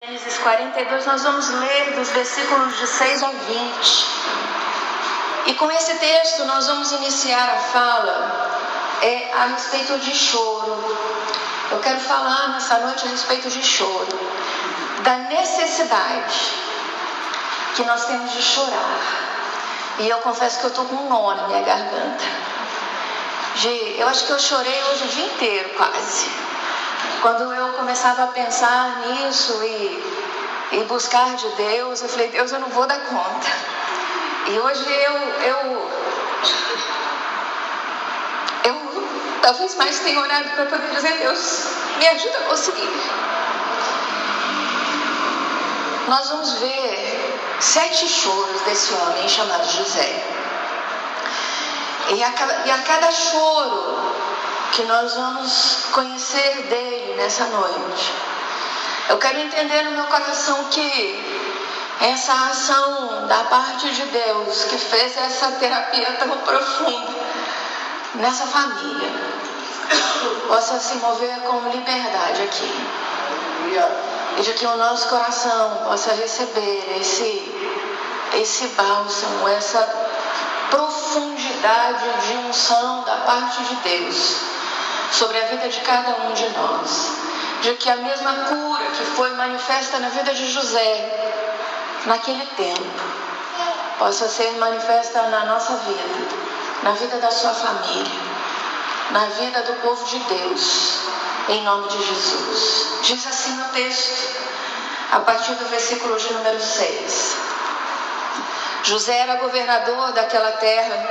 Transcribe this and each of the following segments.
Gênesis 42, nós vamos ler dos versículos de 6 a 20. E com esse texto nós vamos iniciar a fala a respeito de choro. Eu quero falar nessa noite a respeito de choro, da necessidade que nós temos de chorar. E eu confesso que eu estou com um nó na minha garganta. Eu acho que eu chorei hoje o dia inteiro quase. Quando eu começava a pensar nisso e buscar de Deus, eu falei, Deus, eu não vou dar conta. E hoje eu talvez mais tenha orado para poder dizer, Deus, me ajuda a conseguir. Nós vamos ver 7 choros desse homem chamado José. E a cada choro que nós vamos conhecer dele nessa noite, eu quero entender no meu coração que essa ação da parte de Deus que fez essa terapia tão profunda nessa família possa se mover com liberdade aqui, e de que o nosso coração possa receber esse bálsamo, essa profundidade de unção da parte de Deus sobre a vida de cada um de nós, de que a mesma cura que foi manifesta na vida de José naquele tempo possa ser manifesta na nossa vida, na vida da sua família, na vida do povo de Deus, em nome de Jesus. Diz assim no texto, a partir do versículo de número 6. José era governador daquela terra.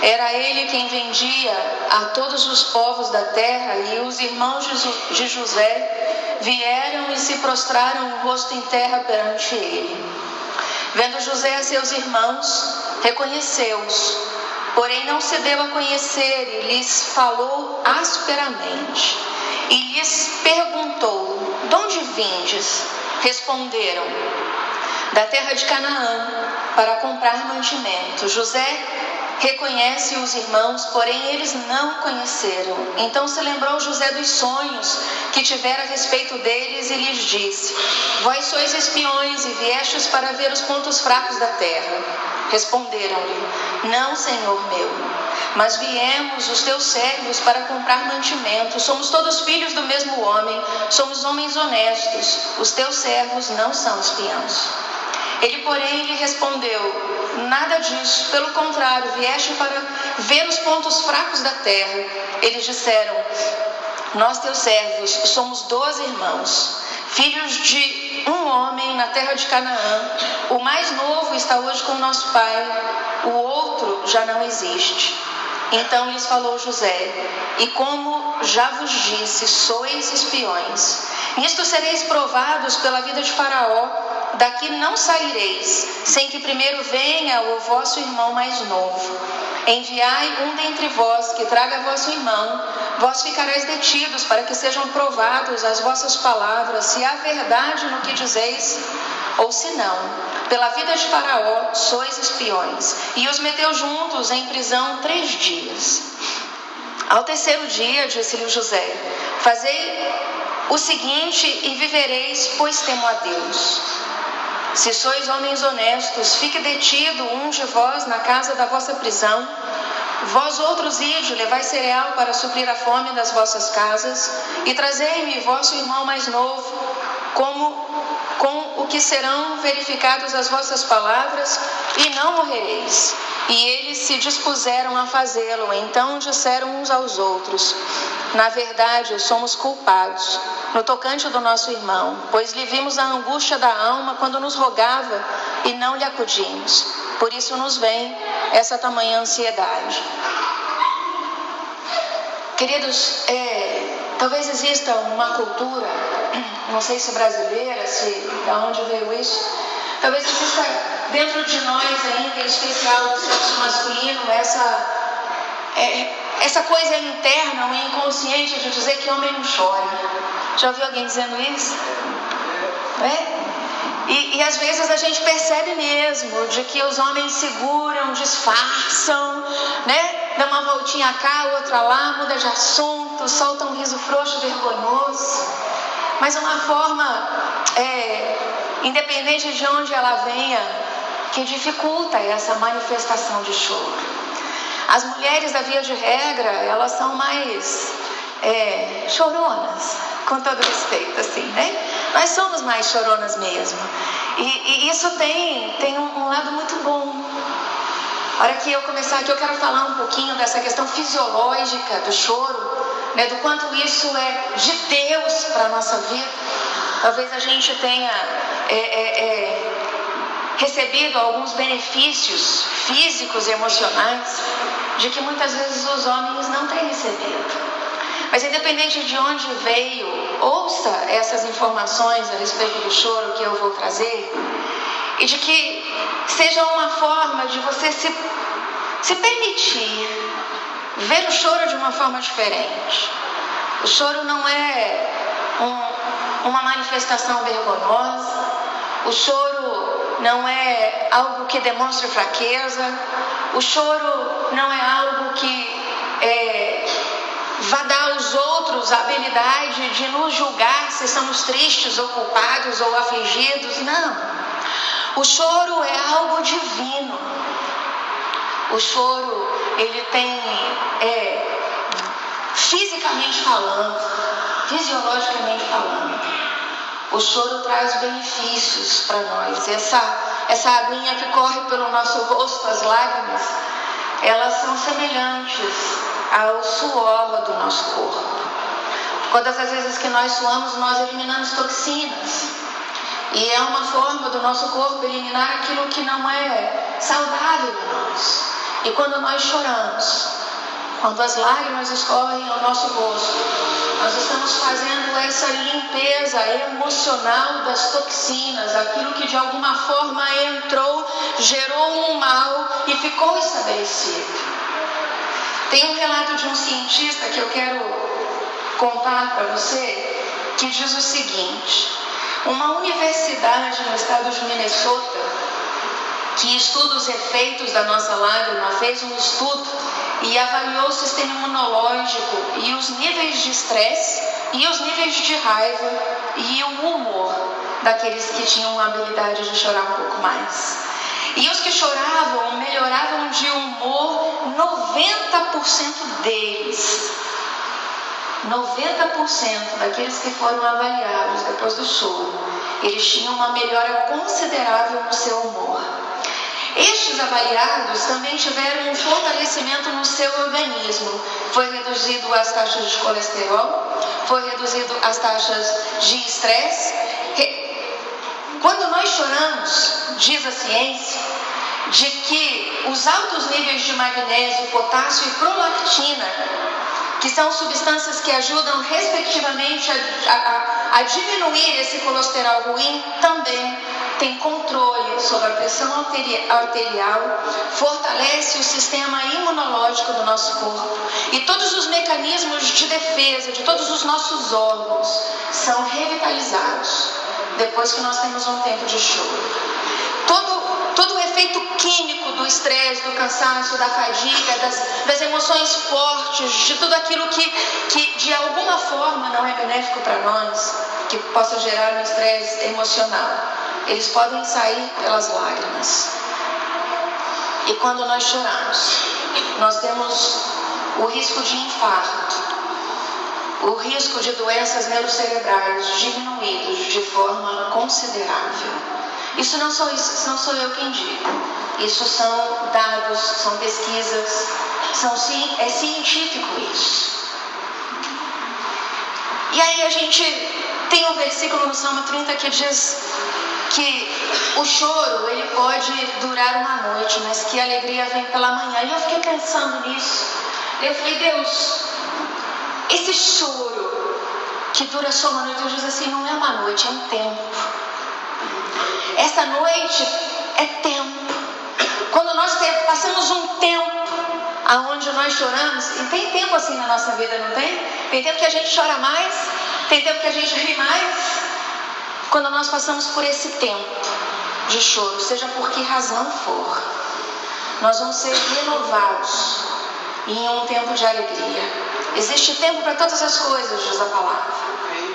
Era ele quem vendia a todos os povos da terra, e os irmãos de José vieram e se prostraram o rosto em terra perante ele. Vendo José a seus irmãos, reconheceu-os, porém não se deu a conhecer, e lhes falou asperamente. E lhes perguntou, de onde vindes? Responderam, da terra de Canaã, para comprar mantimento. José reconhece os irmãos, porém eles não o conheceram. Então se lembrou José dos sonhos que tivera a respeito deles e lhes disse, vós sois espiões e viestes para ver os pontos fracos da terra. Responderam-lhe, não, Senhor meu, mas viemos os teus servos para comprar mantimento. Somos todos filhos do mesmo homem, somos homens honestos, os teus servos não são espiãos. Ele, porém, lhe respondeu, nada disso, pelo contrário, vieste para ver os pontos fracos da terra. Eles disseram, nós teus servos somos 12 irmãos, filhos de um homem na terra de Canaã. O mais novo está hoje com nosso pai, o outro já não existe. Então lhes falou José, e como já vos disse, sois espiões. Nisto sereis provados pela vida de Faraó. Daqui não saireis, sem que primeiro venha o vosso irmão mais novo. Enviai um dentre vós, que traga vosso irmão. Vós ficareis detidos, para que sejam provados as vossas palavras, se há verdade no que dizeis, ou se não. Pela vida de Faraó, sois espiões. E os meteu juntos em prisão 3 dias. Ao 3º dia, disse-lhe José, fazei o seguinte e vivereis, pois temo a Deus. Se sois homens honestos, fique detido um de vós na casa da vossa prisão. Vós outros ide, levai cereal para suprir a fome das vossas casas, e trazei-me vosso irmão mais novo, com o que serão verificadas as vossas palavras, e não morrereis. E eles se dispuseram a fazê-lo. Então disseram uns aos outros, na verdade, somos culpados no tocante do nosso irmão, pois lhe vimos a angústia da alma quando nos rogava e não lhe acudimos. Por isso nos vem essa tamanha ansiedade. Queridos, talvez exista uma cultura, não sei se brasileira, de onde veio isso, talvez exista dentro de nós ainda, em especial do sexo masculino, essa coisa interna, o inconsciente de dizer que homem não chora. Já ouviu alguém dizendo isso? E às vezes a gente percebe mesmo de que os homens seguram, disfarçam, dá uma voltinha cá, outra lá, muda de assunto, solta um riso frouxo, vergonhoso. mas uma forma, independente de onde ela venha, que dificulta essa manifestação de choro. As mulheres, da via de regra, elas são mais choronas, com todo respeito, assim, né? Nós somos mais choronas mesmo. E isso tem um lado muito bom. A hora que eu começar aqui, eu quero falar um pouquinho dessa questão fisiológica do choro, né, do quanto isso é de Deus para a nossa vida. Talvez a gente tenha recebido alguns benefícios físicos e emocionais de que muitas vezes os homens não têm recebido. Mas independente de onde veio, ouça essas informações a respeito do choro que eu vou trazer, e de que seja uma forma de você se permitir ver o choro de uma forma diferente. O choro não é uma manifestação vergonhosa, o choro não é algo que demonstre fraqueza, o choro não é algo que vá dar aos outros a habilidade de nos julgar se estamos tristes ou culpados ou afligidos. Não. O choro é algo divino. O choro, ele tem, fisicamente falando, fisiologicamente falando, o choro traz benefícios para nós. Essa aguinha que corre pelo nosso rosto, as lágrimas, elas são semelhantes ao suor do nosso corpo. Todas as vezes que nós suamos, nós eliminamos toxinas. E é uma forma do nosso corpo eliminar aquilo que não é saudável em nós. E quando nós choramos, quando as lágrimas escorrem ao nosso rosto, nós estamos fazendo essa limpeza emocional das toxinas, aquilo que de alguma forma entrou, gerou um mal e ficou estabelecido. Tem um relato de um cientista que eu quero contar para você, que diz o seguinte: uma universidade no estado de Minnesota, que estuda os efeitos da nossa lágrima, fez um estudo e avaliou o sistema imunológico e os níveis de estresse e os níveis de raiva e o humor daqueles que tinham a habilidade de chorar um pouco mais. E os que choravam melhoravam de humor 90% deles. 90% daqueles que foram avaliados depois do choro, eles tinham uma melhora considerável no seu humor. Estes avaliados também tiveram um fortalecimento no seu organismo. Foi reduzido as taxas de colesterol, foi reduzido as taxas de estresse. Quando nós choramos, diz a ciência, de que os altos níveis de magnésio, potássio e prolactina, que são substâncias que ajudam respectivamente a diminuir esse colesterol ruim, também tem controle sobre a pressão arterial, fortalece o sistema imunológico do nosso corpo e todos os mecanismos de defesa de todos os nossos órgãos são revitalizados depois que nós temos um tempo de choro. Todo o efeito químico do estresse, do cansaço, da fadiga, das emoções fortes, de tudo aquilo que de alguma forma não é benéfico para nós, que possa gerar um estresse emocional, eles podem sair pelas lágrimas. E quando nós choramos, nós temos o risco de infarto, o risco de doenças neurocerebrais diminuídos de forma considerável. Isso não sou eu quem digo. Isso são dados, são pesquisas, é científico isso. E aí a gente tem um versículo no Salmo 30 que diz que o choro, ele pode durar uma noite, mas que a alegria vem pela manhã. E eu fiquei pensando nisso. Eu falei, Deus, esse choro que dura só uma noite, eu digo assim, não é uma noite, é um tempo. Essa noite é tempo. Quando nós passamos um tempo aonde nós choramos, e tem tempo assim na nossa vida, não tem? Tem tempo que a gente chora mais, tem tempo que a gente ri mais. Quando nós passamos por esse tempo de choro, seja por que razão for, nós vamos ser renovados em um tempo de alegria. Existe tempo para todas as coisas, diz a palavra.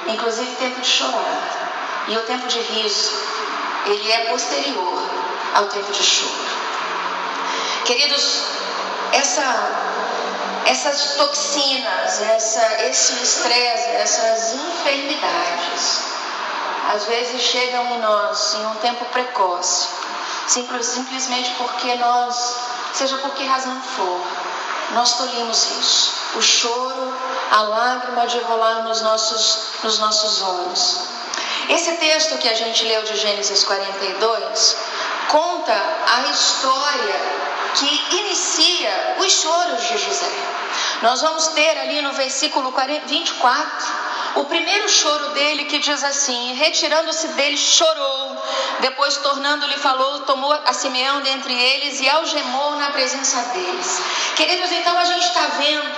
inclusive tempo de chorar. E o tempo de riso, ele é posterior ao tempo de choro. Queridos, essas toxinas, esse estresse, essas enfermidades, às vezes chegam em nós em um tempo precoce, simplesmente porque nós, seja por que razão for, nós tolimos isso. O choro, a lágrima de rolar nos nossos olhos. Esse texto que a gente leu de Gênesis 42 conta a história que inicia os choros de José. Nós vamos ter ali no versículo 24 o primeiro choro dele, que diz assim: retirando-se dele chorou, depois tornando-lhe falou, tomou a Simeão dentre eles e algemou na presença deles. Queridos, então a gente está vendo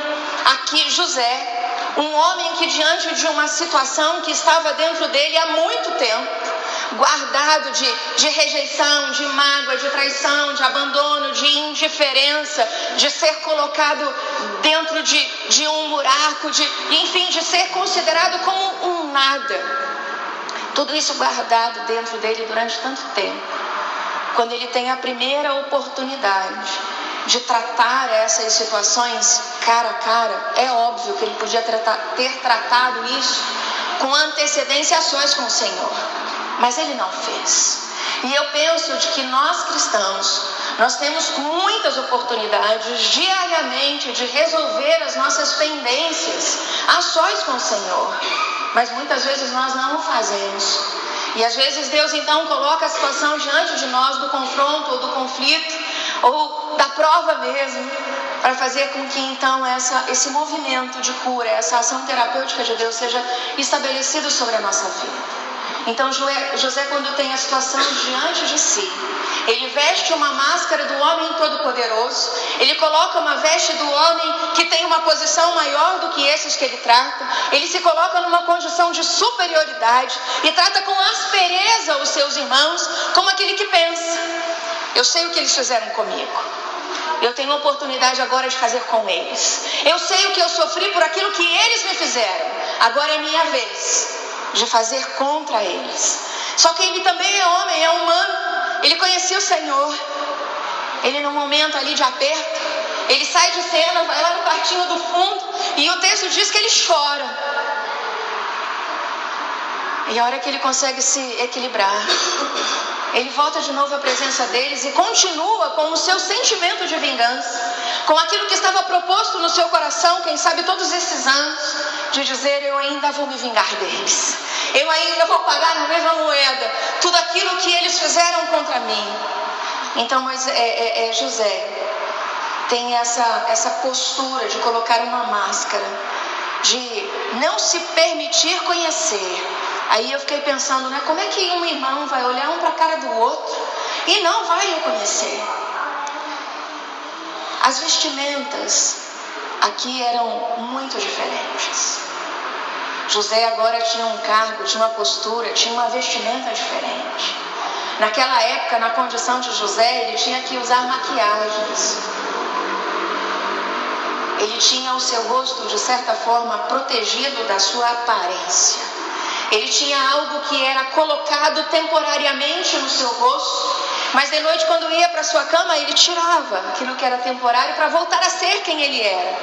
aqui José, um homem que diante de uma situação que estava dentro dele há muito tempo, guardado de rejeição, de mágoa, de traição, de abandono, de indiferença, de ser colocado dentro de um buraco, enfim, de ser considerado como um nada. Tudo isso guardado dentro dele durante tanto tempo. Quando ele tem a primeira oportunidade de tratar essas situações cara a cara, é óbvio que ele podia ter tratado isso com antecedência a sós com o Senhor. Mas ele não fez. E eu penso de que nós cristãos, nós temos muitas oportunidades diariamente de resolver as nossas pendências a sós com o Senhor. Mas muitas vezes nós não o fazemos. E às vezes Deus então coloca a situação diante de nós do confronto ou do conflito ou da prova mesmo, para fazer com que então esse movimento de cura, essa ação terapêutica de Deus seja estabelecido sobre a nossa vida. Então José, quando tem a situação diante de si, ele veste uma máscara do homem todo-poderoso, ele coloca uma veste do homem que tem uma posição maior do que esses que ele trata, ele se coloca numa condição de superioridade e trata com aspereza os seus irmãos, como aquele que pensa: eu sei o que eles fizeram comigo, eu tenho a oportunidade agora de fazer com eles, eu sei o que eu sofri por aquilo que eles me fizeram, agora é minha vez de fazer contra eles. Só que ele também é homem, é humano, ele conhecia o Senhor. Ele, num momento ali de aperto, ele sai de cena, vai lá no quartinho do fundo, e o texto diz que ele chora. E a hora que ele consegue se equilibrar, ele volta de novo à presença deles e continua com o seu sentimento de vingança, com aquilo que estava proposto no seu coração, quem sabe todos esses anos, de dizer: eu ainda vou me vingar deles, eu ainda vou pagar na mesma moeda tudo aquilo que eles fizeram contra mim. Então José tem essa postura de colocar uma máscara, de não se permitir conhecer. Aí eu fiquei pensando, né, como é que um irmão vai olhar um para a cara do outro e não vai reconhecer? As vestimentas aqui eram muito diferentes. José agora tinha um cargo, tinha uma postura, tinha uma vestimenta diferente. Naquela época, na condição de José, ele tinha que usar maquiagens. Ele tinha o seu rosto, de certa forma, protegido da sua aparência. Ele tinha algo que era colocado temporariamente no seu rosto, mas de noite, quando ia para sua cama, ele tirava aquilo que era temporário para voltar a ser quem ele era.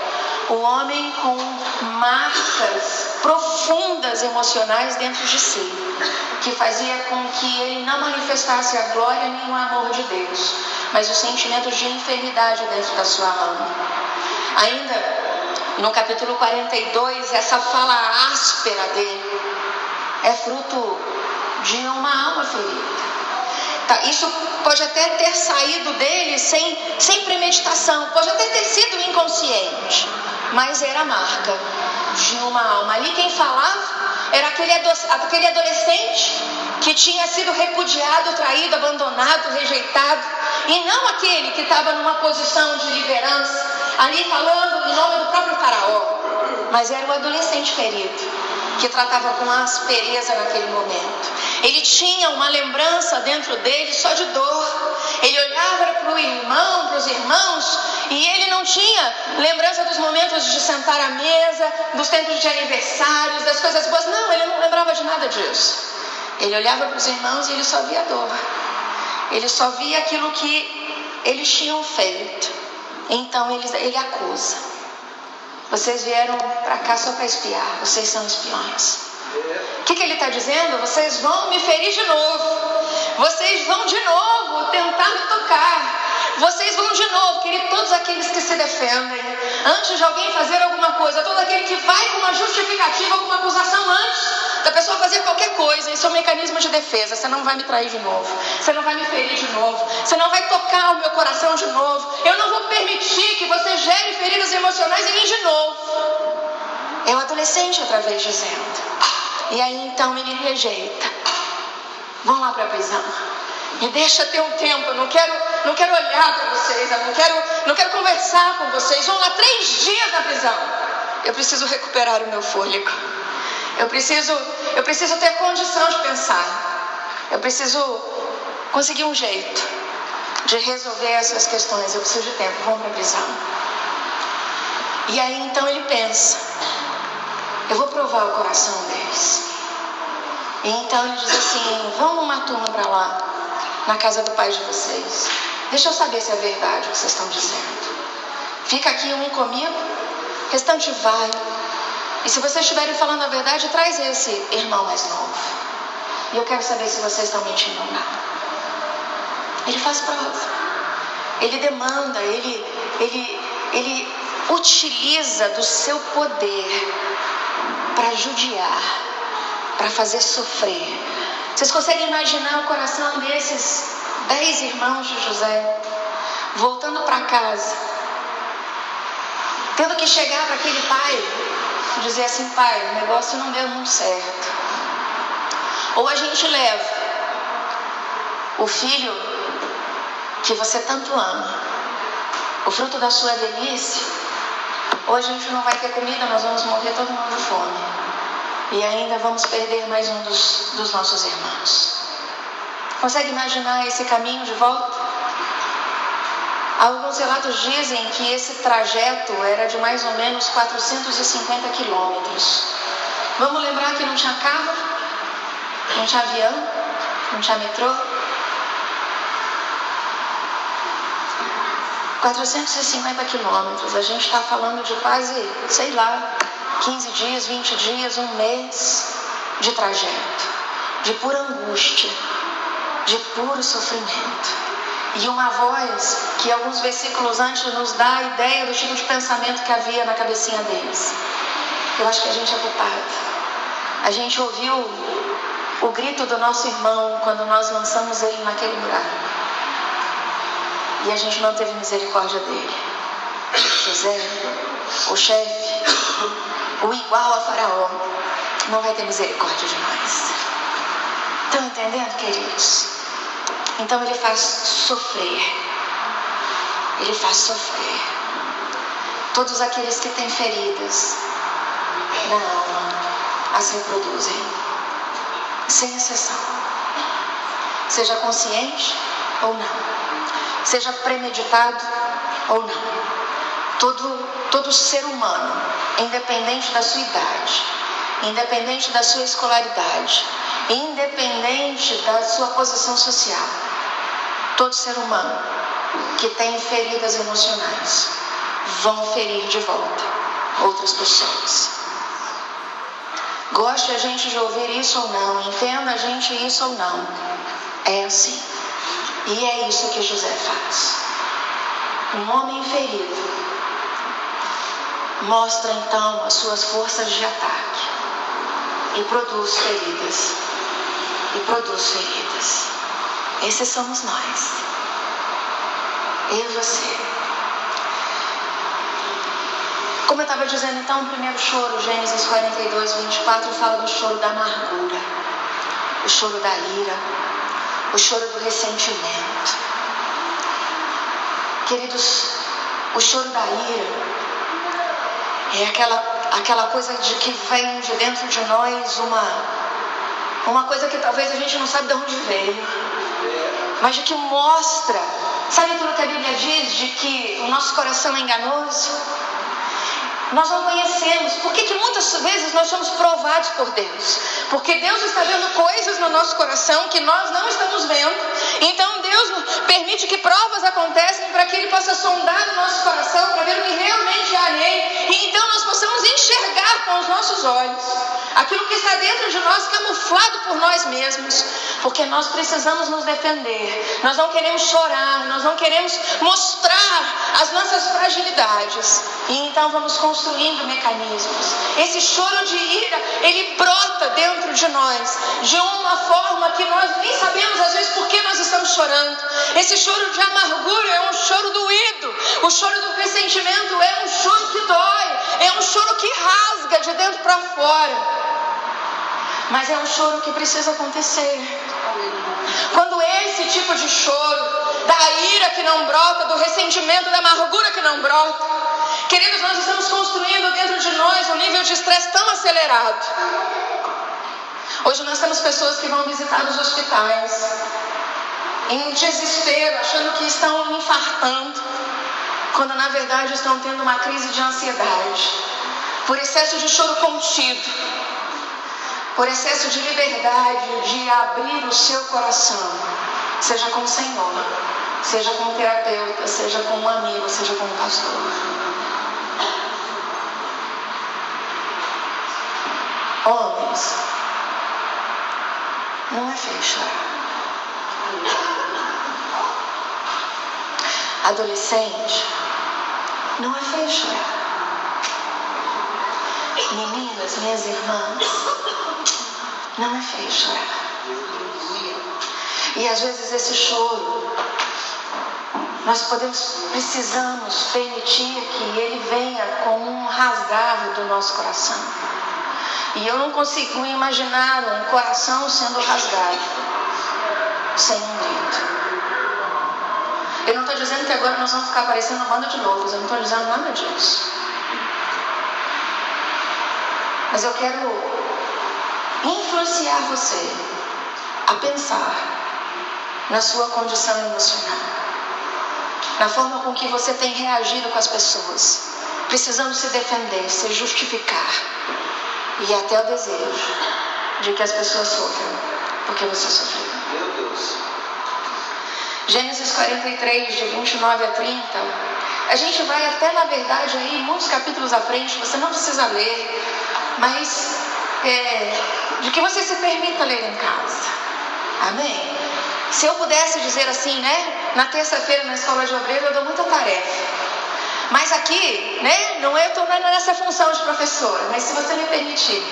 O homem com marcas profundas emocionais dentro de si, que fazia com que ele não manifestasse a glória nem o amor de Deus, mas os sentimentos de enfermidade dentro da sua alma. Ainda no capítulo 42, essa fala áspera dele é fruto de uma alma ferida. Tá, isso pode até ter saído dele sem premeditação, pode até ter sido inconsciente, mas era a marca de uma alma. Ali quem falava era aquele adolescente que tinha sido repudiado, traído, abandonado, rejeitado, e não aquele que estava numa posição de liderança, ali falando em nome do próprio faraó, mas era o adolescente ferido, que tratava com aspereza naquele momento. Ele tinha uma lembrança dentro dele só de dor. Ele olhava para o irmão, para os irmãos, e ele não tinha lembrança dos momentos de sentar à mesa, dos tempos de aniversários, das coisas boas. Não, ele não lembrava de nada disso. Ele olhava para os irmãos e ele só via dor. Ele só via aquilo que eles tinham feito. Então ele acusa. Vocês vieram para cá só para espiar. Vocês são espiões. O que ele está dizendo? Vocês vão me ferir de novo. Vocês vão de novo tentar me tocar. Vocês vão de novo querer todos aqueles que se defendem antes de alguém fazer alguma coisa. Todo aquele que vai com uma justificativa, com uma acusação antes da pessoa fazer qualquer coisa. Isso é um mecanismo de defesa. Você não vai me trair de novo. Você não vai me ferir de novo. Você não vai tocar o meu coração de novo. Eu não vou permitir que você gere feridas emocionais em mim de novo. É o adolescente outra vez dizendo. E aí então ele rejeita. Vão lá para a prisão. Me deixa ter um tempo. Eu não quero olhar para vocês. Eu não quero conversar com vocês. Vão lá 3 dias na prisão. Eu preciso recuperar o meu fôlego. Eu preciso ter condição de pensar. Eu preciso conseguir um jeito de resolver essas questões. Eu preciso de tempo. Vamos para a prisão. E aí então ele pensa. Eu vou provar o coração deles. E então ele diz assim: vão numa turma para lá, na casa do pai de vocês. Deixa eu saber se é verdade o que vocês estão dizendo. Fica aqui um comigo, o restante vai. E se vocês estiverem falando a verdade, traz esse irmão mais novo. E eu quero saber se vocês estão mentindo ou não. Ele faz prova. Ele demanda, ele utiliza do seu poder para judiar, para fazer sofrer. Vocês conseguem imaginar o coração desses 10 irmãos de José voltando para casa, tendo que chegar para aquele pai e dizer assim: pai, o negócio não deu muito certo. Ou a gente leva o filho que você tanto ama, o fruto da sua velhice, ou a gente não vai ter comida, nós vamos morrer todo mundo de fome. E ainda vamos perder mais um dos nossos irmãos. Consegue imaginar esse caminho de volta? Alguns relatos dizem que esse trajeto era de mais ou menos 450 quilômetros. Vamos lembrar que não tinha carro, não tinha avião, não tinha metrô. 450 quilômetros, a gente está falando de quase, 15 dias, 20 dias, um mês de trajeto, de pura angústia, de puro sofrimento. E uma voz que alguns versículos antes nos dá a ideia do tipo de pensamento que havia na cabecinha deles. Eu acho que a gente é culpado. A gente ouviu o grito do nosso irmão quando nós lançamos ele naquele buraco. E a gente não teve misericórdia dele. José, o chefe, o igual a Faraó, não vai ter misericórdia de nós. Estão entendendo, queridos? Então ele faz sofrer. Ele faz sofrer. Todos aqueles que têm feridas na alma as reproduzem, sem exceção. Seja consciente ou não. Seja premeditado ou não. Todo ser humano, independente da sua idade, independente da sua escolaridade, independente da sua posição social, todo ser humano que tem feridas emocionais vão ferir de volta outras pessoas. Goste a gente de ouvir isso ou não, entenda a gente isso ou não, é assim. E é isso que José faz. Um homem ferido mostra então as suas forças de ataque e produz feridas. Esses somos nós. Eu e você. Como eu estava dizendo então, o primeiro choro, Gênesis 42, 24, fala do choro da amargura, o choro da ira, o choro do ressentimento. Queridos, o choro da ira é aquela coisa de que vem de dentro de nós uma coisa que talvez a gente não sabe de onde veio. mas de que mostra, sabe aquilo que a Bíblia diz, de que o nosso coração é enganoso? Nós não conhecemos. Por que muitas vezes nós somos provados por Deus? Porque Deus está vendo coisas no nosso coração que nós não estamos vendo. Então Deus permite que provas acontecem para que Ele possa sondar o nosso coração, para ver o que realmente há nele. E então nós possamos enxergar com os nossos olhos aquilo que está dentro de nós, camuflado por nós mesmos. Porque nós precisamos nos defender. Nós não queremos chorar, nós não queremos mostrar as nossas fragilidades. E então vamos construindo mecanismos. Esse choro de ira, ele brota dentro de nós de uma forma que nós nem sabemos às vezes por que nós estamos chorando. Esse choro de amargura é um choro doído. O choro do ressentimento é um choro que dói. É um choro que rasga de dentro para fora. Mas é um choro que precisa acontecer. Quando esse tipo de choro, da ira que não brota, do ressentimento, da amargura que não brota, queridos, nós estamos construindo dentro de nós um nível de estresse tão acelerado. Hoje nós temos pessoas que vão visitar os hospitais em desespero, achando que estão infartando, quando na verdade estão tendo uma crise de ansiedade, por excesso de choro contido, por excesso de liberdade de abrir o seu coração, seja com o Senhor, seja com o terapeuta, seja com um amigo, seja com um pastor. Homens, não é feio chorar. Adolescente, não é feio chorar. Meninas, minhas irmãs, não é feio chorar. E às vezes esse choro, nós precisamos permitir que ele venha com um rasgar do nosso coração. E eu não consigo imaginar um coração sendo rasgado sem um grito. Eu não estou dizendo que agora nós vamos ficar parecendo uma banda de loucos, eu não estou dizendo nada disso. Mas eu quero influenciar você a pensar na sua condição emocional, na forma com que você tem reagido com as pessoas, precisando se defender, se justificar, e até o desejo de que as pessoas sofram porque você sofreu. Meu Deus. Gênesis 43, de 29 a 30, a gente vai até, na verdade, aí, muitos capítulos à frente, você não precisa ler, mas de que você se permita ler em casa. Amém? Se eu pudesse dizer assim, né? Na terça-feira na escola de obreiro eu dou muita tarefa. Mas aqui, né? Não eu estou nessa função de professora, mas se você me permitir,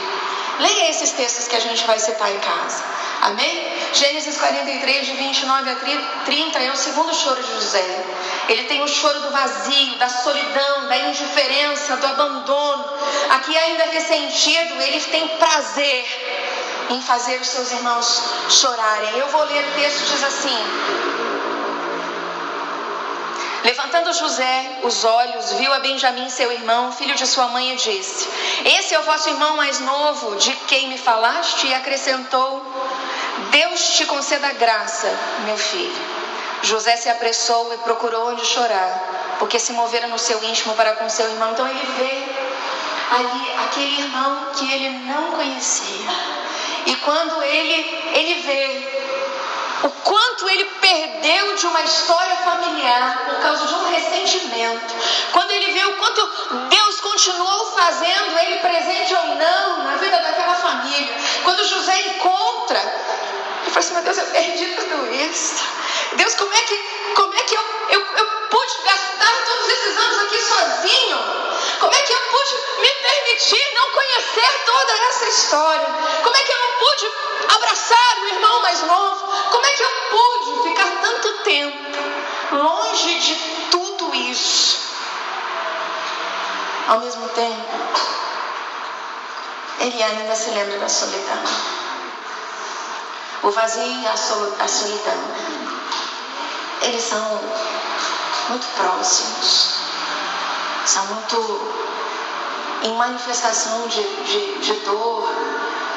leia esses textos que a gente vai citar em casa. Amém? Gênesis 43, de 29 a 30 é o segundo choro de José. Ele tem o choro do vazio, da solidão, da indiferença, do abandono. Aqui ainda ressentido, ele tem prazer em fazer os seus irmãos chorarem. Eu vou ler o texto, diz assim: levantando José os olhos, viu a Benjamim, seu irmão, filho de sua mãe, e disse: esse é o vosso irmão mais novo, de quem me falaste? E acrescentou: Deus te conceda graça, meu filho. José se apressou e procurou onde chorar, porque se movera no seu íntimo para com seu irmão. Então ele vê ali aquele irmão que ele não conhecia. E quando ele vê o quanto ele perdeu de uma história familiar por causa de um ressentimento, quando ele vê o quanto Deus continuou fazendo ele presente ou não na vida daquela família, quando José encontra, ele fala assim: meu Deus, eu perdi tudo isso. Deus, como é que eu pude gastar todos esses anos aqui sozinho? Como é que eu pude me permitir não conhecer toda essa história? Como é que eu não pude abraçar o irmão mais novo? Como é que eu pude ficar tanto tempo longe de tudo isso? Ao mesmo tempo, ele ainda se lembra da solidão. O vazio e a solidão, eles são muito próximos, são muito em manifestação de dor,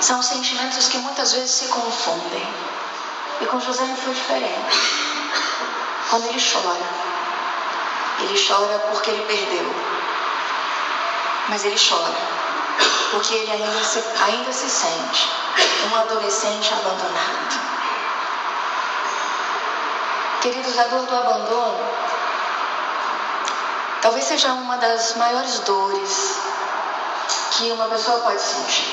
são sentimentos que muitas vezes se confundem. E com José não foi diferente. Quando ele chora porque ele perdeu. Mas ele chora porque ele ainda se sente um adolescente abandonado. Queridos, a dor do abandono talvez seja uma das maiores dores que uma pessoa pode sentir.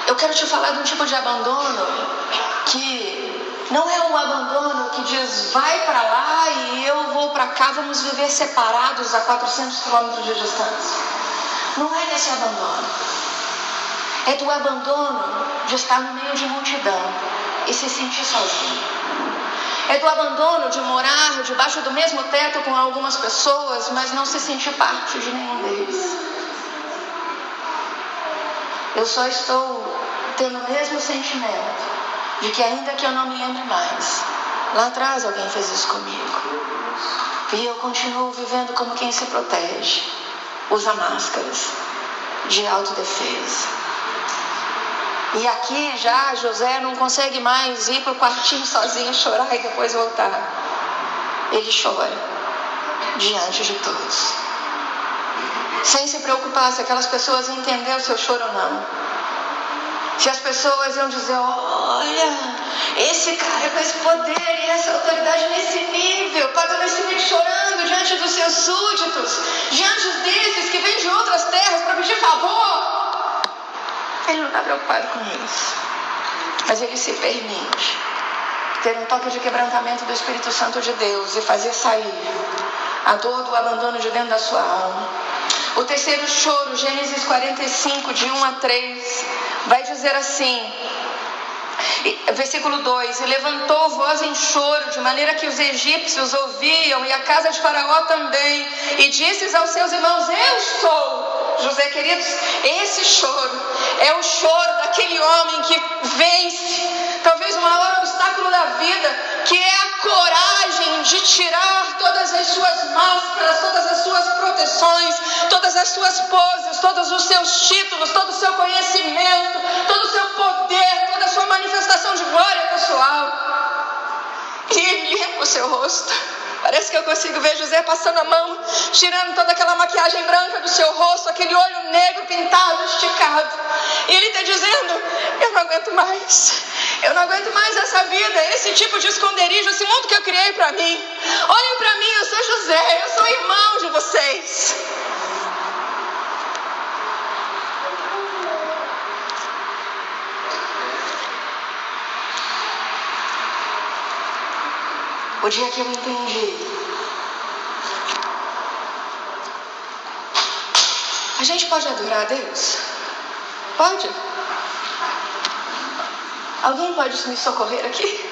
Eu quero te falar de um tipo de abandono que não é um abandono que diz vai para lá e eu vou para cá, vamos viver separados a 400 quilômetros de distância. Não é desse abandono. É do abandono de estar no meio de multidão e se sentir sozinho. É do abandono de morar debaixo do mesmo teto com algumas pessoas, mas não se sentir parte de nenhum deles. Eu só estou tendo o mesmo sentimento de que ainda que eu não me lembre mais, lá atrás alguém fez isso comigo. E eu continuo vivendo como quem se protege, usa máscaras de autodefesa. E aqui já José não consegue mais ir para o quartinho sozinho chorar e depois voltar. Ele chora diante de todos, sem se preocupar se aquelas pessoas iam entender o seu choro ou não. Se as pessoas iam dizer, olha, esse cara com esse poder e essa autoridade nesse nível, pagando esse mico chorando diante dos seus súditos, diante desses que vêm de outras terras para pedir favor. Ele não está preocupado com isso, mas ele se permite ter um toque de quebrantamento do Espírito Santo de Deus e fazer sair a dor do abandono de dentro da sua alma. O terceiro choro, Gênesis 45, de 1 a 3, vai dizer assim, versículo 2, e levantou voz em choro, de maneira que os egípcios ouviam, e a casa de Faraó também, e disse aos seus irmãos, eu sou José. Queridos, esse choro é o choro daquele homem que vence talvez o maior obstáculo da vida, que é a coragem de tirar todas as suas máscaras, todas as suas proteções, todas as suas poses, todos os seus títulos, todo o seu conhecimento, todo o seu poder, toda a sua manifestação de glória pessoal, e ele limpa o seu rosto. Parece que eu consigo ver José passando a mão, tirando toda aquela maquiagem branca do seu rosto, aquele olho negro pintado, esticado. E ele está dizendo, eu não aguento mais. Eu não aguento mais essa vida, esse tipo de esconderijo, esse mundo que eu criei para mim. Olhem para mim, eu sou José, eu sou irmão de vocês. O dia que eu entendi, a gente pode adorar a Deus? Pode? Alguém pode me socorrer aqui?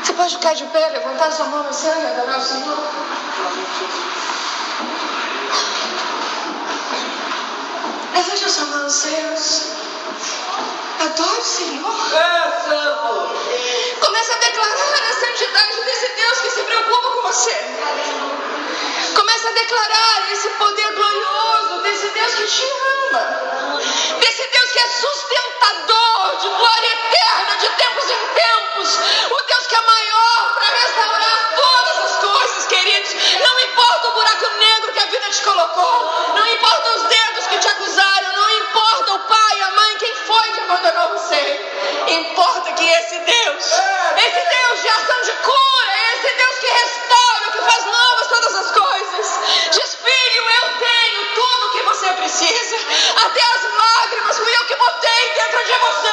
Você pode ficar de pé, levantar sua mão no céu e adorar o Senhor? Levante a sua mão aos céus. Adore o Senhor. Comece a declarar a santidade desse Deus que se preocupa com você. Comece a declarar esse poder glorioso desse Deus que te ama. Desse Deus que é sustentador de glória eterna, de tempos em tempos. O Deus que é maior para restaurar todas as coisas, queridos. Não importa o buraco negro que a vida te colocou. Não importa os dedos que te acusaram. Não importa o pai, a mãe, quem foi que abandonou você. Importa que esse Deus de ação de cura, esse Deus que restaura, que faz novas todas as coisas, diz, filho, eu tenho tudo o que você precisa, até as lágrimas fui eu que botei dentro de você,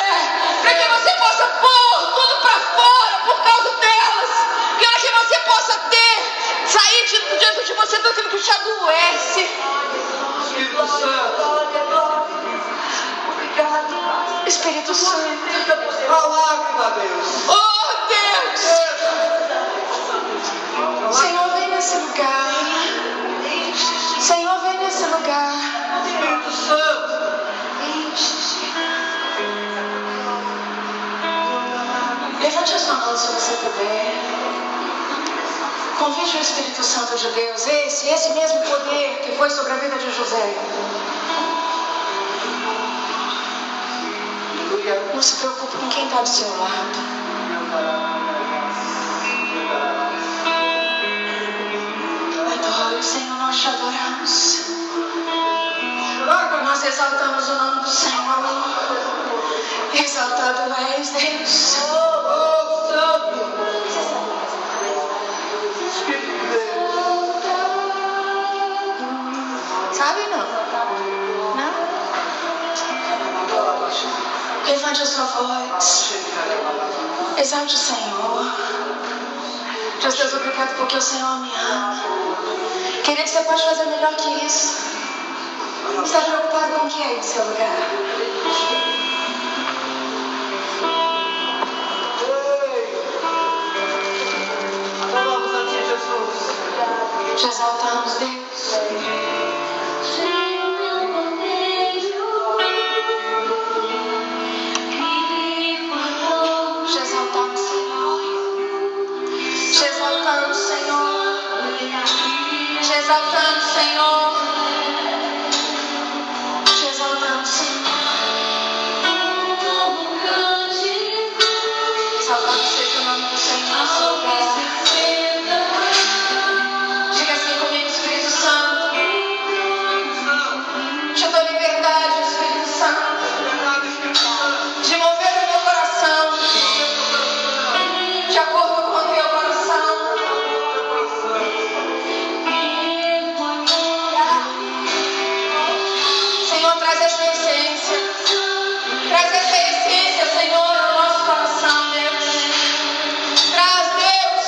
para que você possa pôr tudo para fora por causa delas, para que você possa sair diante de você tudo aquilo que te adoece. Espírito Santo. Espírito Santo. Palavra, Deus. Oh, Deus. Senhor, vem nesse lugar. Senhor, vem nesse lugar. Espírito Santo. Levante a sua mão se você puder. Convide o Espírito Santo de Deus, esse mesmo poder que foi sobre a vida de José. Não se preocupe com quem está do seu lado. Adoro, Senhor, nós te adoramos. Nós exaltamos o nome do Senhor. Exaltado és, Deus. Sabe não? Não? Levante a sua voz. Exalte o Senhor. Deus, obrigado porque o Senhor me ama. Querido, você pode fazer melhor que isso. Você está preocupado com o que é em seu lugar? Adoramos a Ti, Jesus. Te exaltamos, Deus. Exaltando, Senhor. Te exaltando, Senhor. Exaltado seja o nome do Senhor, seu lugar. Diga assim comigo, Espírito Santo. Te dou liberdade, Espírito Santo, de mover o meu coração de acordo com o teu coração. Senhor, traz essa essência. Traz essa essência, Senhor, no nosso coração, Deus. Traz, Deus.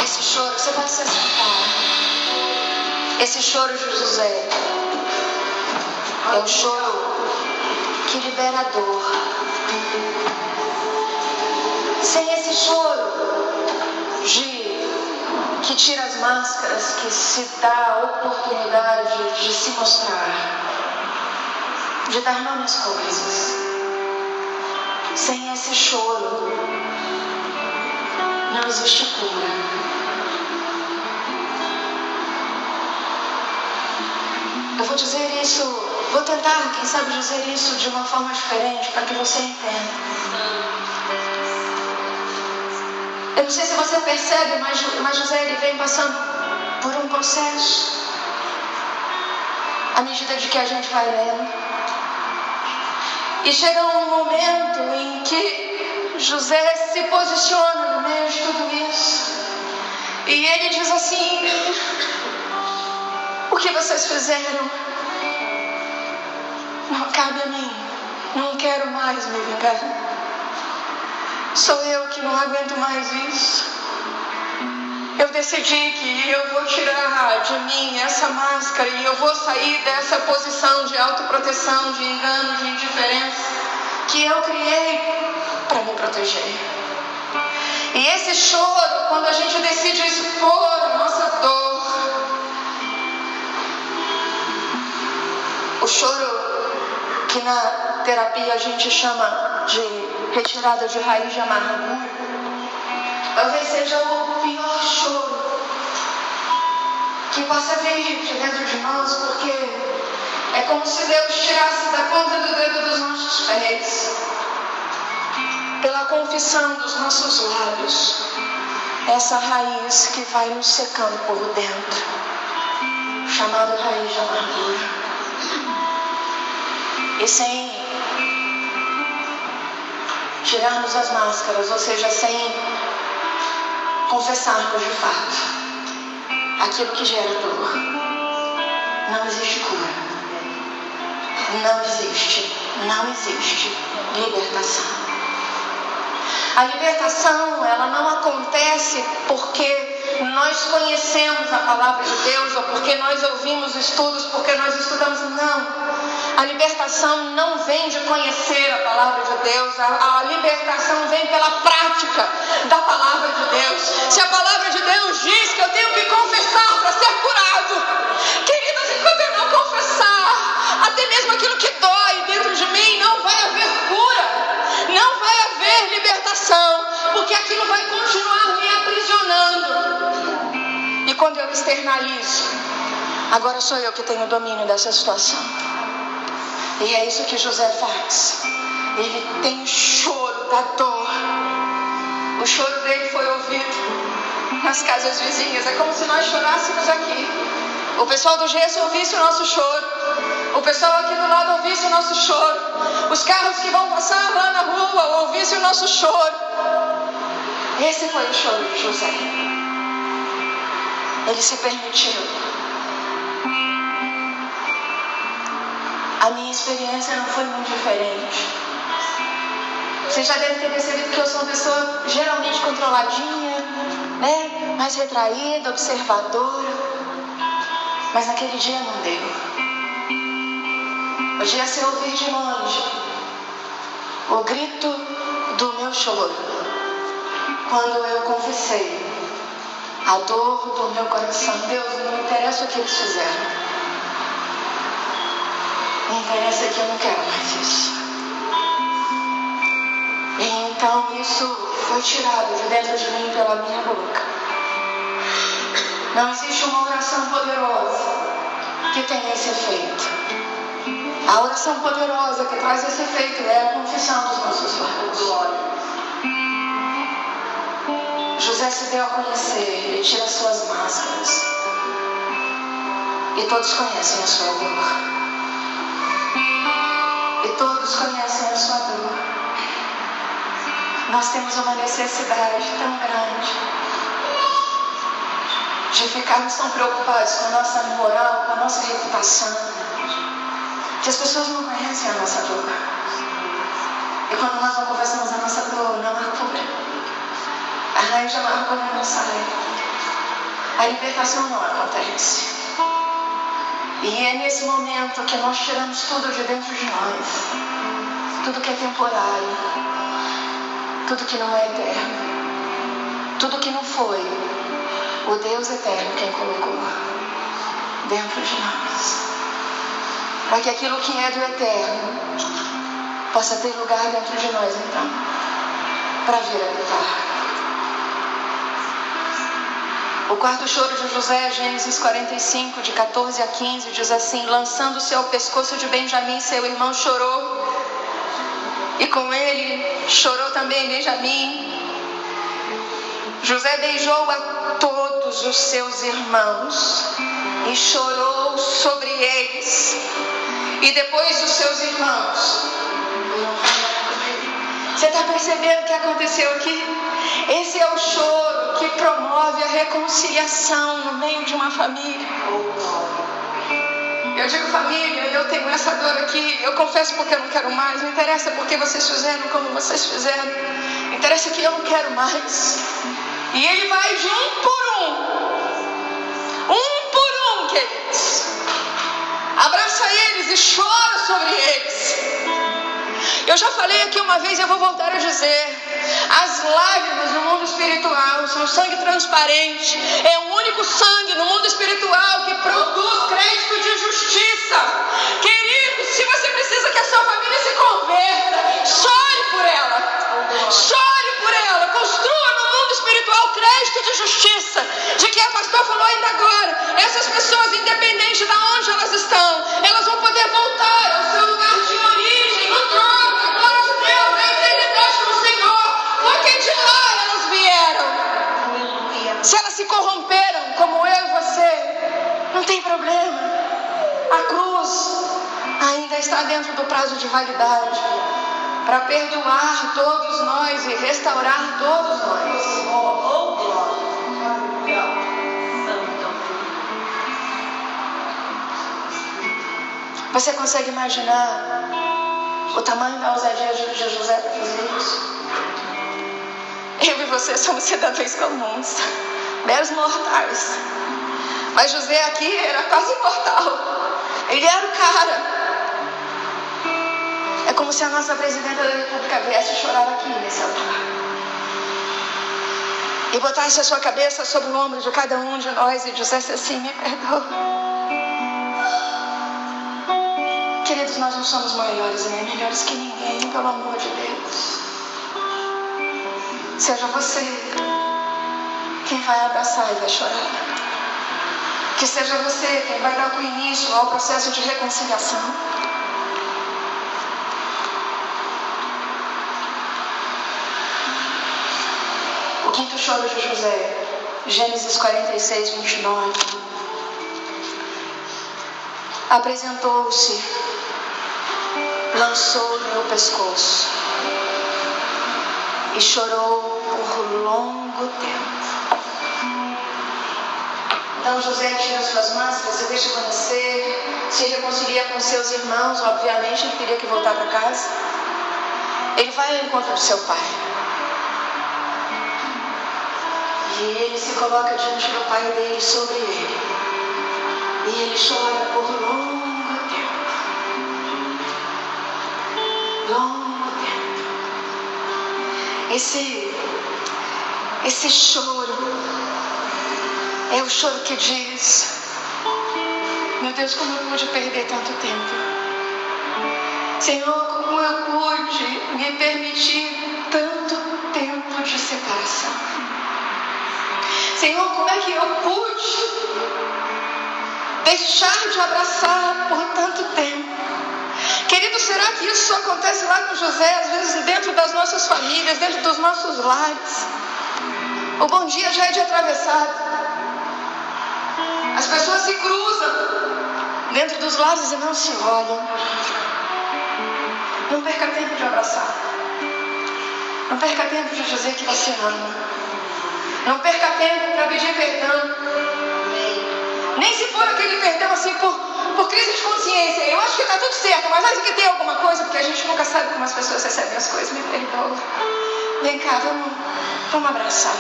Esse choro, você pode se sentar. Esse choro de José é o choro que libera a dor. Sem esse choro que tira as máscaras, que se dá a oportunidade de se mostrar, de dar nome às coisas. Sem esse choro não existe cura. Eu vou dizer isso, vou tentar, quem sabe, dizer isso de uma forma diferente para que você entenda. Eu não sei se você percebe, mas José ele vem passando por um processo à medida de que a gente vai lendo. E chega um momento em que José se posiciona no meio de tudo isso. E ele diz assim: o que vocês fizeram não cabe a mim. Não quero mais me vingar. Sou eu que não aguento mais isso. Eu decidi que eu vou tirar de mim essa máscara e eu vou sair dessa posição de autoproteção, de engano, de indiferença que eu criei para me proteger. E esse choro, quando a gente decide expor a nossa dor, o choro que na terapia a gente chama de retirada de raiz de amargura, talvez seja o pior choro que possa vir de dentro de nós, porque é como se Deus tirasse da ponta do dedo dos nossos pés, pela confissão dos nossos lábios, essa raiz que vai nos secando por dentro, chamada raiz de amargura. E sem tirarmos as máscaras, ou seja, sem confessarmos de fato aquilo que gera dor, não existe cura. Não existe libertação. A libertação, ela não acontece porque nós conhecemos a palavra de Deus ou porque nós ouvimos estudos, porque nós estudamos. Não. A libertação não vem de conhecer a palavra de Deus. A libertação vem pela prática da palavra de Deus. Se a palavra de Deus diz que eu tenho que confessar para ser curado, queridas, enquanto eu não confessar, até mesmo aquilo que dói dentro de mim eu externalizo. Agora sou eu que tenho domínio dessa situação. E é isso que José faz. Ele tem o choro da dor. O choro dele foi ouvido nas casas vizinhas. É como se nós chorássemos aqui. O pessoal do gesso ouvisse o nosso choro. O pessoal aqui do lado ouvisse o nosso choro. Os carros que vão passar lá na rua ouvissem o nosso choro. Esse foi o choro de José. Ele se permitiu. A minha experiência não foi muito diferente. Vocês já devem ter percebido que eu sou uma pessoa geralmente controladinha, né? Mais retraída, observadora. Mas naquele dia não deu. Podia ser ouvir de longe o grito do meu choro, quando eu confessei a dor do meu coração. Deus, não me interessa o que eles fizeram. Me interessa que eu não quero mais isso. E então isso foi tirado de dentro de mim pela minha boca. Não existe uma oração poderosa que tenha esse efeito. A oração poderosa que traz esse efeito é a confissão dos nossos lábios. José se deu a conhecer, ele tira suas máscaras. E todos conhecem a sua dor. E todos conhecem a sua dor. Nós temos uma necessidade tão grande de ficarmos tão preocupados com a nossa moral, com a nossa reputação, que as pessoas não conhecem a nossa dor. E quando nós não confessamos a nossa dor, não há cura. A raiz da amargura não sai. A libertação não acontece. E é nesse momento que nós tiramos tudo de dentro de nós. Tudo que é temporário. Tudo que não é eterno. Tudo que não foi o Deus eterno quem colocou dentro de nós. Para que aquilo que é do eterno possa ter lugar dentro de nós, então, para vir habitar. O quarto choro de José, Gênesis 45, de 14 a 15, diz assim: lançando-se ao pescoço de Benjamim, seu irmão chorou, e com ele chorou também Benjamim. José beijou a todos os seus irmãos e chorou sobre eles. E depois os seus irmãos. Você está percebendo o que aconteceu aqui? Esse é o choro que promove a reconciliação no meio de uma família. Eu digo família, eu tenho essa dor aqui. Eu confesso porque eu não quero mais. Não interessa porque vocês fizeram como vocês fizeram. Interessa que eu não quero mais. E ele vai de um por um, queridos. Abraça eles e chora sobre eles. Eu já falei aqui uma vez e eu vou voltar a dizer: as lágrimas no mundo espiritual são sangue transparente. É o único sangue no mundo espiritual que produz crédito de justiça. Queridos, se você precisa que a sua família se converta, chore por ela. Chore por ela. Construa no mundo espiritual crédito de justiça. De que a pastor falou ainda agora. Essas pessoas, independente de onde elas estão, elas vão poder voltar ao seu lugar de origem, no trono, a glória de Deus, a eternidade do Senhor. Porque de lá elas vieram. Se elas se corromperam, como eu e você, não tem problema. A cruz ainda está dentro do prazo de validade para perdoar todos nós e restaurar todos nós. Você consegue imaginar o tamanho da ousadia de José para fazer isso? Eu e você somos cidadãos comuns, meros mortais. Mas José aqui era quase imortal. Ele era o cara. É como se a nossa presidenta da República viesse chorar aqui nesse altar e botasse a sua cabeça sobre o ombro de cada um de nós e dissesse assim: me perdoa. Queridos, nós não somos maiores nem melhores que ninguém, pelo amor de Deus. Seja você quem vai abraçar e vai chorar. Que seja você quem vai dar o início ao processo de reconciliação. O quinto choro de José, Gênesis 46, 29. Apresentou-se, lançou no meu pescoço e chorou por longo tempo. Então José tira suas máscaras, se deixa conhecer, se reconcilia com seus irmãos. Obviamente ele teria que voltar para casa. Ele vai ao encontro do seu pai. E ele se coloca diante do pai dele, sobre ele. E ele chora por longo tempo. Longo tempo. Esse choro é o choro que diz: meu Deus, como eu pude perder tanto tempo. Senhor, como eu pude me permitir tanto tempo de separação. Senhor, como é que eu pude deixar de abraçar por tanto tempo? Querido, será que isso só acontece lá com José? Às vezes dentro das nossas famílias, dentro dos nossos lares. O bom dia já é de atravessado. As pessoas se cruzam dentro dos lares e não se olham. Não perca tempo de abraçar. Não perca tempo de dizer que você ama. Não perca tempo para pedir perdão. Nem se for aquele perdão assim por crise de consciência. Eu acho que está tudo certo, mas acho que tem alguma coisa, porque a gente nunca sabe como as pessoas recebem as coisas. Me perdoa. Vem cá, vamos abraçar.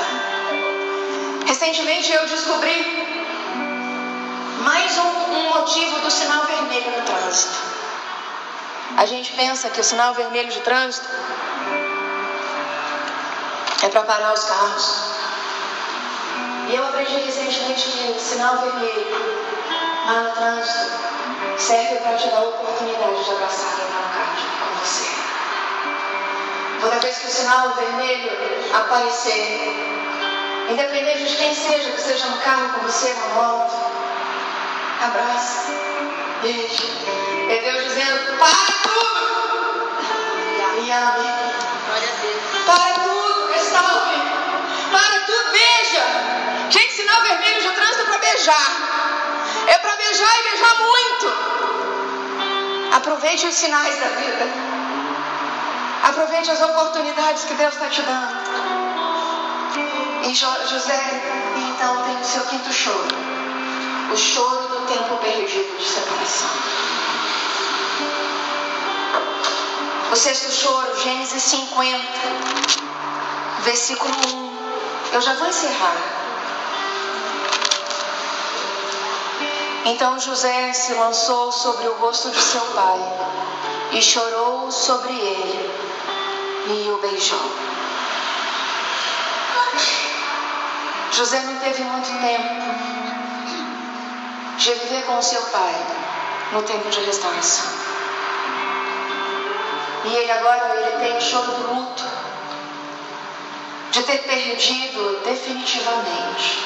Recentemente eu descobri mais um motivo do sinal vermelho no trânsito. A gente pensa que o sinal vermelho de trânsito é para parar os carros. E eu aprendi recentemente que o sinal vermelho lá no trânsito serve para te dar a oportunidade de abraçar quem está no carro com você. Toda vez que o sinal vermelho aparecer, independente de quem seja, que seja no carro com você, na moto, abraça, beijo. É Deus dizendo: para tudo e ame. Para tudo, restaure. Para tudo, beija. Gente, sinal vermelho de trânsito é para beijar. É para beijar e beijar muito. Aproveite os sinais da vida. Aproveite as oportunidades que Deus está te dando. E José, então, tem o seu quinto choro. O choro do tempo perdido de separação. O sexto choro, Gênesis 50, versículo 1. Eu já vou encerrar. Então José se lançou sobre o rosto de seu pai e chorou sobre ele e o beijou. José não teve muito tempo de viver com seu pai no tempo de restauração. E ele agora tem o choro do luto, de ter perdido definitivamente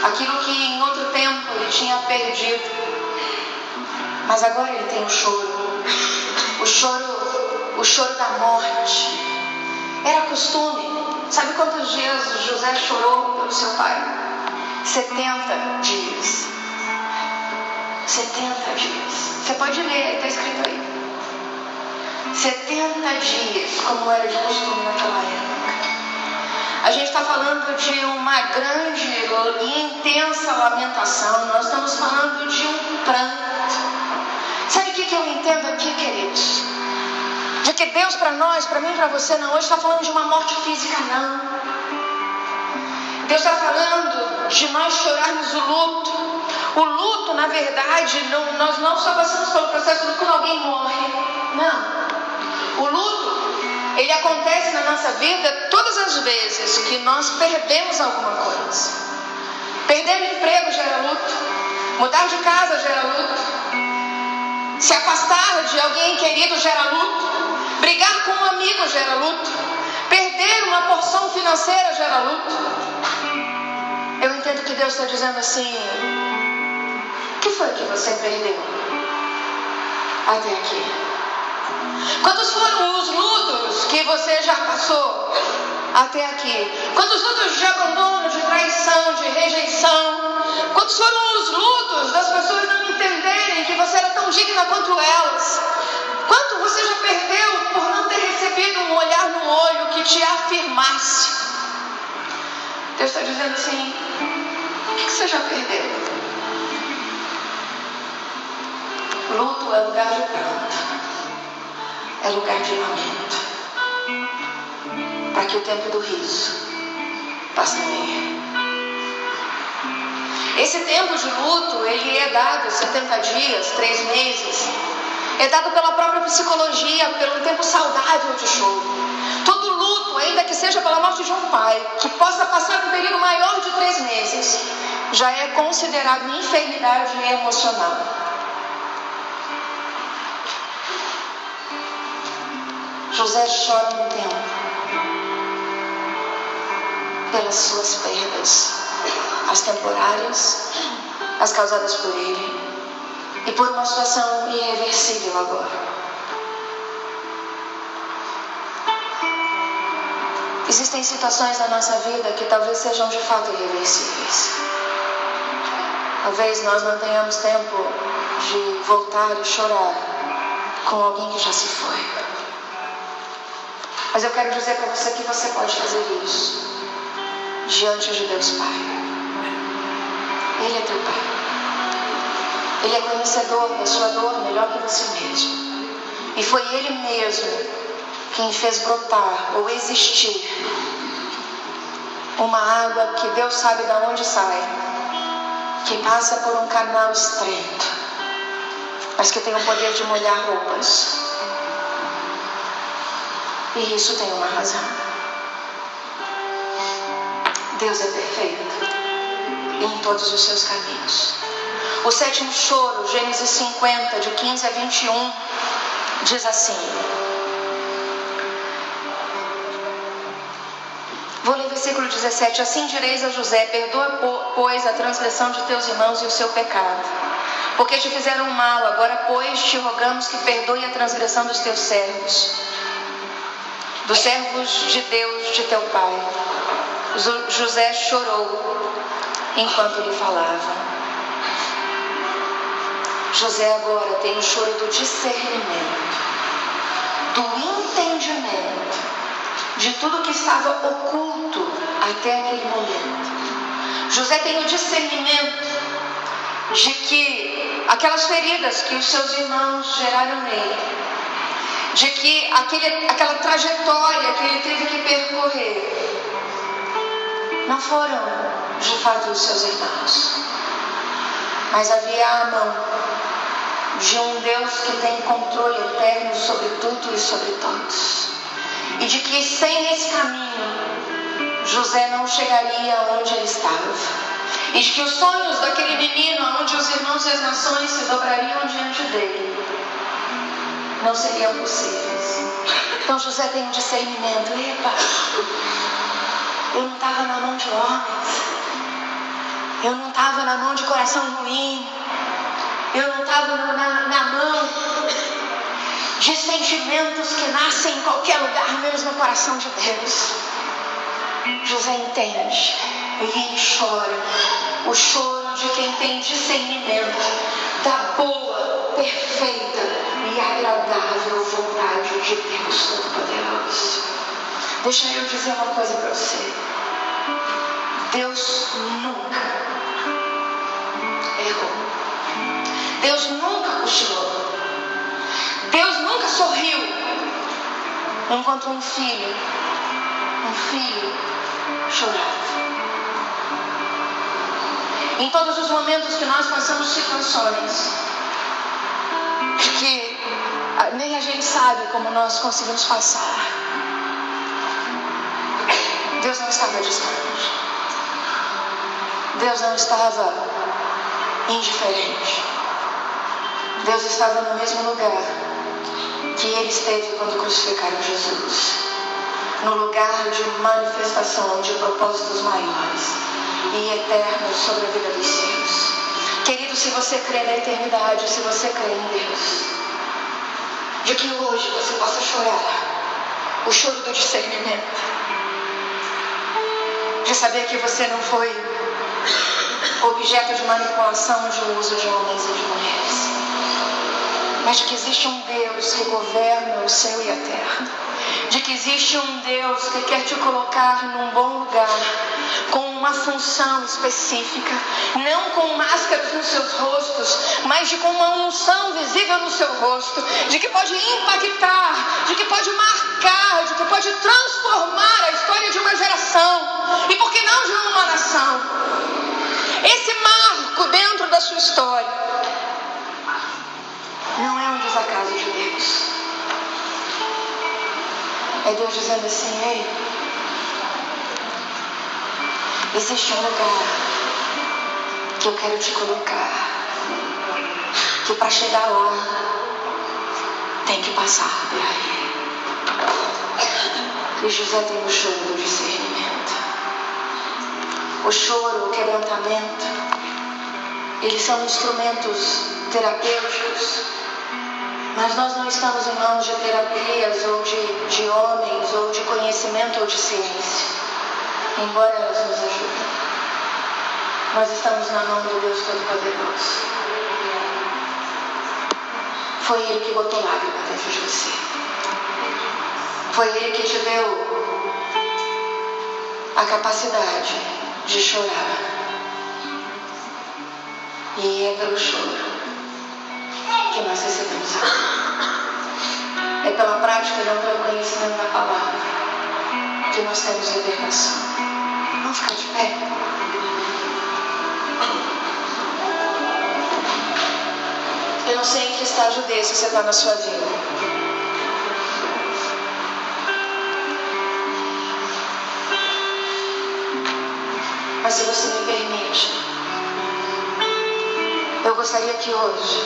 aquilo que em outro tempo ele tinha perdido. Mas agora ele tem o choro da morte. Era costume. Sabe quantos dias José chorou pelo seu pai? 70 dias. 70 dias. Você pode ler, está escrito aí. 70 dias, como era de costume naquela época. A gente está falando de uma grande e intensa lamentação. Nós estamos falando de um pranto. Sabe o que eu entendo aqui, queridos? De que Deus para nós, para mim e para você, não hoje está falando de uma morte física, não. Deus está falando de nós chorarmos o luto. O luto, na verdade, nós não só passamos pelo processo de quando alguém morre. Não. O luto, ele acontece na nossa vida todas as vezes que nós perdemos alguma coisa. Perder o emprego gera luto. Mudar de casa gera luto. Se afastar de alguém querido gera luto. Brigar com um amigo gera luto. Perder uma porção financeira gera luto. Eu entendo que Deus está dizendo assim: O que foi que você perdeu até aqui? Quantos foram os lutos que você já passou até aqui? Quantos lutos de abandono, de traição, de rejeição? Quantos foram os lutos das pessoas não entenderem que você era tão digna quanto elas? Quanto você já perdeu por não ter recebido um olhar no olho que te afirmasse? Deus está dizendo assim: o que você já perdeu? Luto é lugar de pranto, é lugar de lamento, para que o tempo do riso passe a vir. Esse tempo de luto, ele é dado 70 dias, 3 meses, é dado pela própria psicologia, pelo tempo saudável de choro. Todo luto, ainda que seja pela morte de um pai, que possa passar um período maior de 3 meses, já é considerado enfermidade emocional. José chora no tempo pelas suas perdas, as temporárias, as causadas por ele, e por uma situação irreversível agora. Existem situações na nossa vida que talvez sejam de fato irreversíveis. Talvez nós não tenhamos tempo de voltar e chorar com alguém que já se foi. Mas eu quero dizer para você que você pode fazer isso diante de Deus Pai. Ele é teu Pai. Ele é conhecedor da sua dor melhor que você mesmo. E foi Ele mesmo quem fez brotar ou existir uma água que Deus sabe de onde sai, que passa por um canal estreito, mas que tem o poder de molhar roupas. E isso tem uma razão. Deus é perfeito em todos os seus caminhos. O 7º choro, Gênesis 50, de 15 a 21, diz assim. Vou ler o versículo 17. Assim direis a José: perdoa, pois, a transgressão de teus irmãos e o seu pecado, porque te fizeram mal. Agora, pois, te rogamos que perdoe a transgressão dos teus servos, dos servos de Deus, de teu pai. José chorou enquanto lhe falava. José agora tem o choro do discernimento, do entendimento de tudo que estava oculto até aquele momento. José tem o discernimento de que aquelas feridas que os seus irmãos geraram nele, de que aquela trajetória que ele teve que percorrer, não foram de fato os seus irmãos, mas havia a mão de um Deus que tem controle eterno sobre tudo e sobre todos, e de que sem esse caminho José não chegaria aonde ele estava, e de que os sonhos daquele menino, aonde os irmãos e as nações se dobrariam diante dele, não seriam possíveis. Então José tem um discernimento. Epa, eu não estava na mão de homens, eu não estava na mão de coração ruim, eu não estava na mão de sentimentos que nascem em qualquer lugar, menos no coração de Deus. José entende e ele chora o choro de quem tem discernimento da boa, perfeita e agradável vontade de Deus Todo-Poderoso. Deixa eu dizer uma coisa para você. Deus nunca errou. Deus nunca cochilou. Deus nunca sorriu enquanto um filho chorava. Em todos os momentos que nós passamos situações de que nem a gente sabe como nós conseguimos passar, Deus não estava distante. Deus não estava indiferente. Deus estava no mesmo lugar que Ele esteve quando crucificaram Jesus, no lugar de manifestação de propósitos maiores e eternos sobre a vida dos seus. Querido, se você crê na eternidade, se você crê em Deus, de que hoje você possa chorar o choro do discernimento, de saber que você não foi objeto de manipulação, de uso de homens e de mulheres, mas de que existe um Deus que governa o céu e a terra, de que existe um Deus que quer te colocar num bom lugar, com uma função específica, não com máscaras nos seus rostos, mas com uma unção visível no seu rosto, de que pode impactar, de que pode marcar, de que pode transformar a história de uma geração, e por que não de uma nação. Esse marco dentro da sua história não é um desacaso de Deus. É Deus dizendo assim: ei, existe um lugar que eu quero te colocar, que para chegar lá tem que passar por aí. E José tem o choro do discernimento, o choro, o quebrantamento. Eles são instrumentos terapêuticos, mas nós não estamos em mãos de terapias ou de homens, ou de conhecimento ou de ciência, embora elas nos ajudem. Nós estamos na mão do Deus Todo-Poderoso. Foi Ele que botou lágrima dentro de você. Foi Ele que te deu a capacidade de chorar. E é pelo choro que nós recebemos a cura. É pela prática e não pelo conhecimento da palavra que nós temos libertação. Vamos ficar de pé? Eu não sei em que estágio desse você está na sua vida, mas se você me permite, eu gostaria que hoje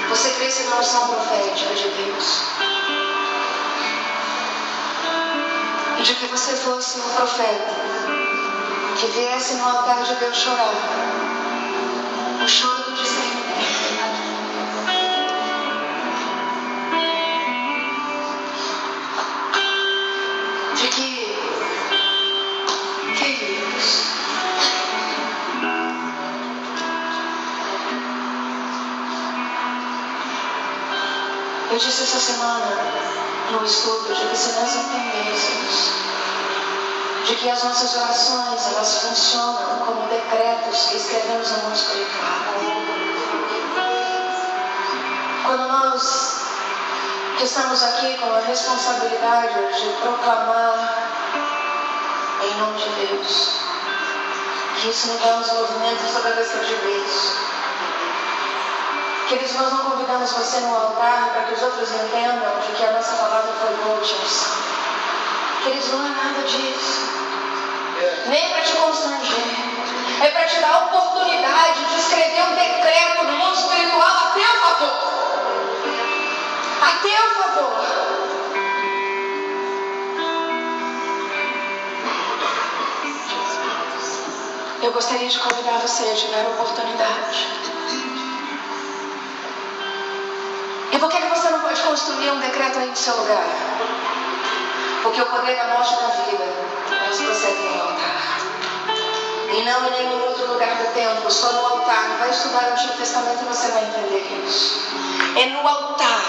você cresça na unção profética de Deus, e de que você fosse um profeta que viesse no altar de Deus chorar o choro do discernimento. De que, queridos, eu disse essa semana no estudo de que se nós entendêssemos de que as nossas orações, elas funcionam como decretos que escrevemos no mundo espiritual. Quando nós que estamos aqui com a responsabilidade de proclamar em nome de Deus, que isso não dá uns movimentos sobre a cabeça de Deus. Queridos, nós não convidamos você no altar para que os outros entendam de que a nossa palavra foi boa de unção. Queridos, não é nada disso. Nem para te constranger. É para te dar a oportunidade de escrever um decreto no mundo espiritual a teu favor. A teu favor. Eu gostaria de convidar você a te dar a oportunidade. E por que você não pode construir um decreto aí no seu lugar? Porque o poder da morte e da vida, elas procedem no altar. E não em nenhum outro lugar do templo, só no altar. Vai estudar o Antigo Testamento e você vai entender isso. É no altar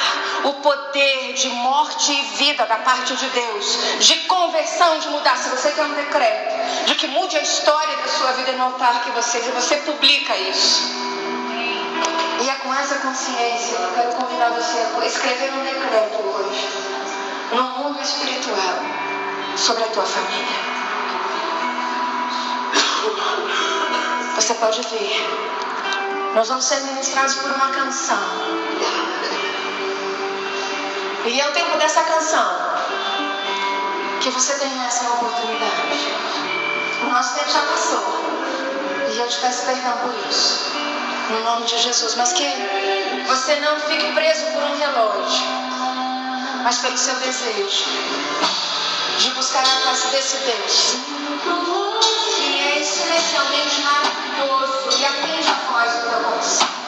o poder de morte e vida da parte de Deus, de conversão, de mudar. Se você quer um decreto de que mude a história da sua vida, é no altar que você publica isso. E é com essa consciência que eu quero convidar você a escrever um decreto hoje, no mundo espiritual, sobre a tua família. Você pode ver, nós vamos ser ministrados por uma canção, e é o tempo dessa canção que você tem essa oportunidade. O nosso tempo já passou, e eu te peço perdão por isso, no nome de Jesus. Mas que você não fique preso por um relógio, mas pelo seu desejo de buscar a face desse Deus que é celestialmente maravilhoso e atinja a voz do teu coração.